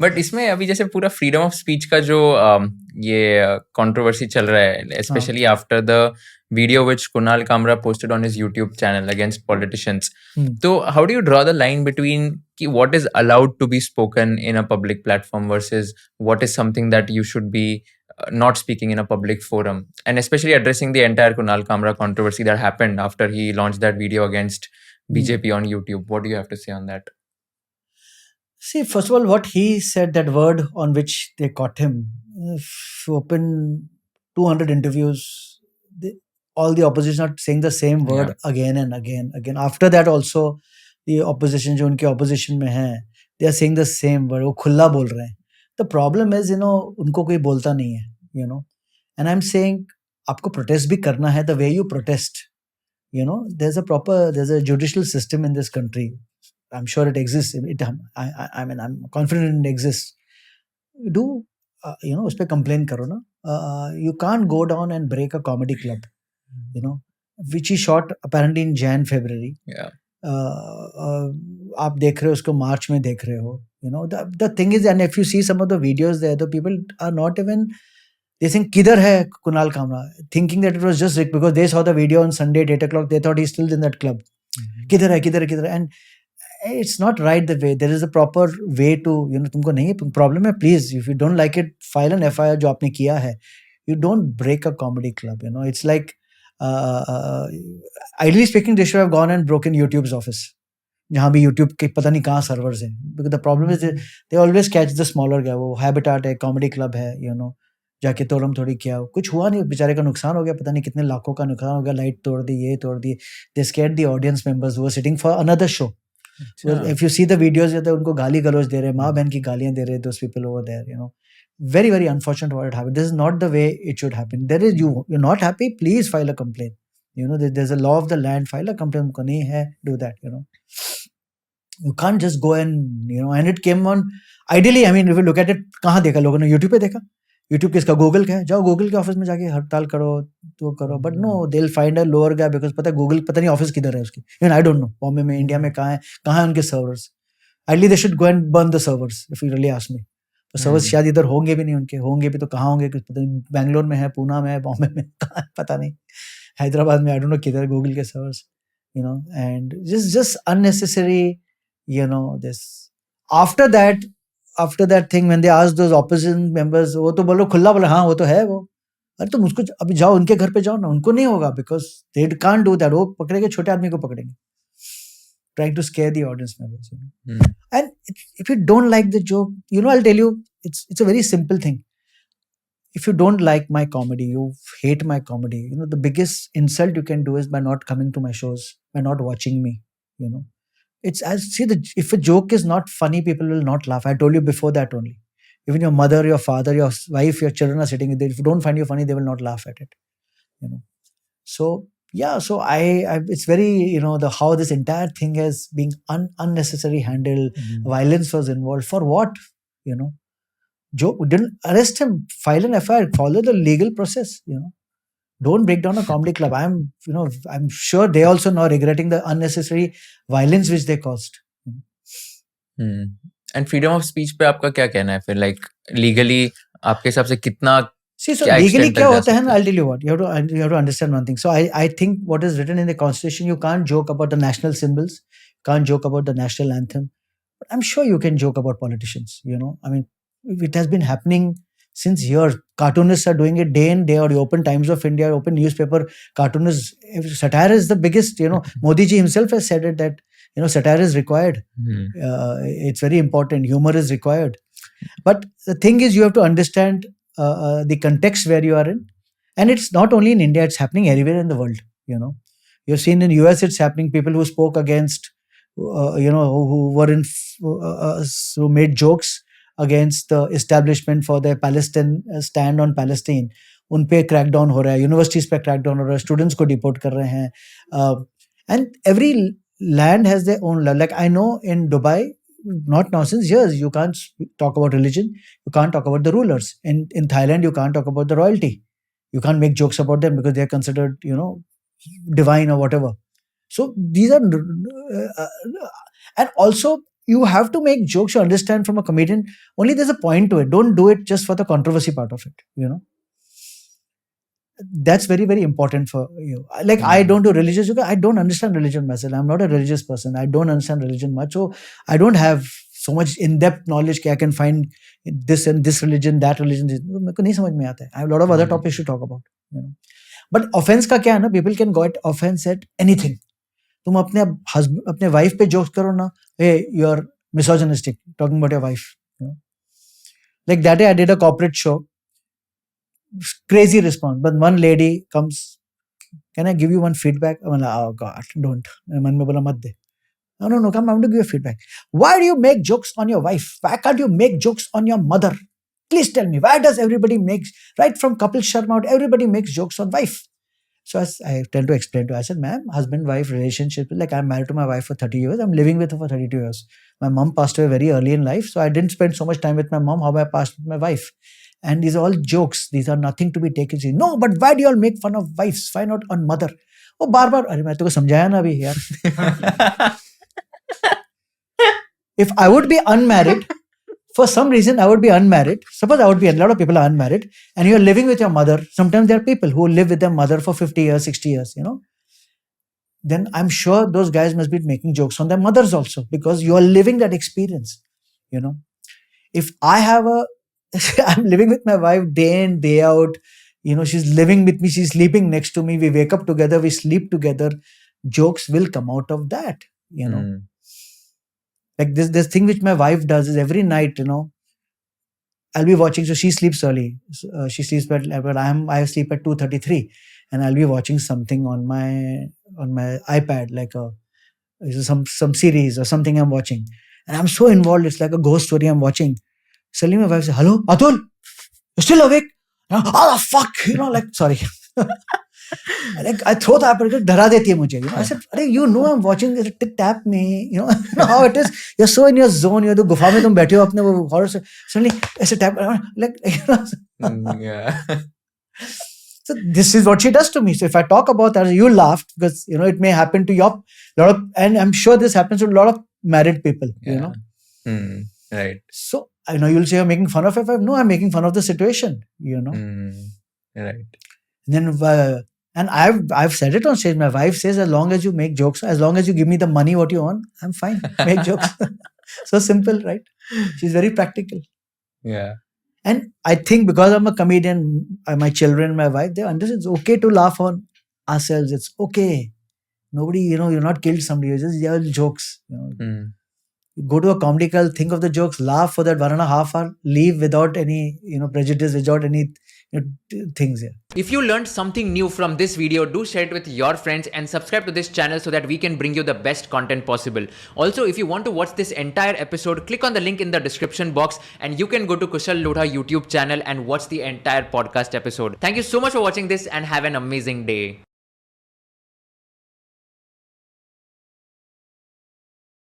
But इसमें अभी जैसे पूरा फ्रीडम ऑफ स्पीच का जो ये कंट्रोवर्सी चल रहा है, specially after the video which Kunal Kamra posted on his YouTube channel against politicians. तो how do you draw the line between कि what is allowed to be spoken in a public platform versus what is something that you should be not speaking in a public forum, and especially addressing the entire Kunal Kamra controversy that happened after he launched that video against BJP on YouTube? What do you have to say on that? See, first of all, what he said, that word on which they caught him, if you open 200 interviews, all the opposition are saying the same word again and again. After that also, the opposition, जो उनके opposition में हैं, they are saying the same word. वो खुला बोल रहे हैं. The problem is, उनको कोई बोलता नहीं है, And I'm saying, आपको protest भी करना है, the way you protest, there's a judicial system in this country. I'm sure it exists. I mean, I'm confident it exists. Do, उस पर complain करो ना. You can't go down and break a comedy club, which he shot apparently in February. Yeah. आप देख रहे हो उसको मार्च में देख रहे हो. The thing is, and if you see some of the videos there, the people are not even, they think किधर है Kunal Kamra, thinking that it was just Rick because they saw the video on Sunday at 8 o'clock. They thought he's still in that club. किधर है, and it's not right the way. There is a proper way to, तुमको नहीं problem है, please, if you don't like it, file an FIR जो आपने किया है. You don't break a comedy club. It's like, ideally speaking, they should have gone and broken YouTube's office. जहाँ भी YouTube के पता नहीं कहाँ सर्वर्स हैं. Because the problem is they always catch the smaller guy. वो Habitat है, comedy club है, जाके तोड़म थोड़ी किया. कुछ हुआ नहीं, बेचारे का नुकसान हो गया, पता नहीं कितने लाखों का नुकसान हो गया. लाइट तोड़ दी, ये तोड़ दी. They scared the audience members who were sitting for another show. So if you see the videos, उनको गाली गलौज दे रहे, माँ बहन की गालियां दे रहे, those people over there, very, very unfortunate what it happened. This is not the way it should happen. There is, you're not happy, please file a complaint. There's a law of the land, file a complaint. उनको नहीं है, do that. You can't just go and, and it came on, ideally, I mean, if you look at it, कहाँ देखा लोगों ने? YouTube पे देखा. YouTube किसका? Google का है. जाओ Google के ऑफिस में जाके हड़ताल करो, तो करो. But no, they'll find a lower guy because पता है Google, पता नहीं ऑफिस किधर है उसकी. Even I don't know. Bombay में, इंडिया में कहाँ है उनके servers. Ideally they should go and burn the servers, if you really ask me. तो सर्वर्स शायद इधर होंगे भी नहीं उनके, होंगे भी तो कहाँ होंगे, कुछ पता नहीं. बैंगलोर में है, पूना में है, बॉम्बे में, कहाँ पता नहीं. हैदराबाद में, I don't know किधर Google के servers. And just unnecessary, this. After that thing, when they asked those opposition members, वो तो बोलो खुला बोला, हाँ वो तो है वो. अरे तुम उसको अभी जाओ, उनके घर पे जाओ ना. उनको नहीं होगा because they can't do that. वो पकड़ेंगे, छोटे आदमी को पकड़ेंगे, trying to scare the audience members. And if you don't like the joke, I'll tell you, it's a very simple thing. If you don't like my comedy, you hate my comedy, the biggest insult you can do is by not coming to my shows, by not watching me. It's as see, if a joke is not funny, people will not laugh. I told you before that only. Even your mother, your father, your wife, your children are sitting there. If you don't find you funny, they will not laugh at it. So yeah, so I it's very, how this entire thing has been unnecessary handled. Violence was involved for what? Joe didn't arrest him, file an FIR, follow the legal process. Don't break down a comedy club. I'm sure they also now regretting the unnecessary violence which they caused. And freedom of speech पे आपका क्या कहना है फिर? Like legally आपके हिसाब से कितना? See, so legally क्या होता है ना? I'll tell you what. You have to understand one thing. So I think what is written in the Constitution, you can't joke about the national symbols, can't joke about the national anthem. But I'm sure you can joke about politicians. I mean, it has been happening since years. Cartoonists are doing it day in day out. You open Times of India, open newspaper, cartoonists, satire is the biggest. Modi ji himself has said it that satire is required. It's very important. Humor is required. But the thing is, you have to understand the context where you are in, and it's not only in India; it's happening everywhere in the world. You've seen in US it's happening. People who spoke against, who were in, who made jokes against the establishment for their Palestine stand on Palestine. उन पे crackdown हो रहा है, universities पे crackdown हो रहा है, students को डिपोर्ट कर रहे हैं. And every land has their own law. Like I know in Dubai, not now, since years, you can't talk about religion, you can't talk about the rulers. In Thailand, you can't talk about the royalty. You can't make jokes about them because they're considered, divine or whatever. So these are, and also you have to make jokes. You understand from a comedian. Only there's a point to it. Don't do it just for the controversy part of it. That's very, very important for you. Like I don't do religious yoga. I don't understand religion myself. I'm not a religious person. I don't understand religion much. So I don't have so much in-depth knowledge that I can find this and this religion, that religion. मेरे को नहीं समझ में आता है. I have a lot of other topics to talk about. But offense का क्या है ना? People can get offense at anything. तुम अपने wife पे jokes करो ना. Hey, you're misogynistic. Talking about your wife. Like that day I did a corporate show. Crazy response, but one lady comes, can I give you one feedback? I'm like, oh God, don't. Man mein bola mat de. No, come, I want to give you feedback. Why do you make jokes on your wife? Why can't you make jokes on your mother? Please tell me, why does everybody make, right from Kapil Sharma out, everybody makes jokes on wife? So I tend to explain to her, I said, ma'am, husband-wife relationship, like I'm married to my wife for 30 years, I'm living with her for 32 years. My mom passed away very early in life, so I didn't spend so much time with my mom, how I passed with my wife. And these are all jokes. These are nothing to be taken seriously. No, but why do you all make fun of wives? Why not on mother? Oh, बार-बार अरे मैं तो समझाया ना अभी यार. If I would be unmarried, for some reason I would be unmarried. Suppose I would be, a lot of people are unmarried, and you're living with your mother. Sometimes there are people who live with their mother for 50 years, 60 years, Then I'm sure those guys must be making jokes on their mothers also, because you are living that experience, If I have I'm living with my wife day in, day out. She's living with me. She's sleeping next to me. We wake up together. We sleep together. Jokes will come out of that, Like this thing which my wife does is every night, I'll be watching. So she sleeps early. She sleeps but I sleep at 2:33, and I'll be watching something on my iPad, like some series or something I'm watching, and I'm so involved. It's like a ghost story I'm watching. Suddenly my wife says, hello, Atul, you're still awake? Oh, fuck, like, sorry. Like, I throw the apple, dhara deti hai mujhe. I said, I'm watching this, tap me, how it is. You're so in your zone, you're the gufa mein tum baithe ho apne wo horror se. Suddenly, aise tap, like, Yeah. So this is what she does to me. So if I talk about her, you laugh because, it may happen to and I'm sure this happens to a lot of married people, Right. So I know you'll say you're making fun of your wife. No, I'm making fun of the situation, Right. And then, and I've said it on stage. My wife says, as long as you make jokes, as long as you give me the money what you want, I'm fine. Make jokes. So simple, right? She's very practical. Yeah. And I think because I'm a comedian, my children, my wife, they understand it's okay to laugh on ourselves. It's okay. Nobody, you're not killed somebody. You just yell jokes. Go to a comedy club, think of the jokes, laugh for that 1.5 hour, leave without any, prejudice, without any things here. If you learned something new from this video, do share it with your friends and subscribe to this channel so that we can bring you the best content possible. Also, if you want to watch this entire episode, click on the link in the description box and you can go to Kushal Lodha YouTube channel and watch the entire podcast episode. Thank you so much for watching this and have an amazing day.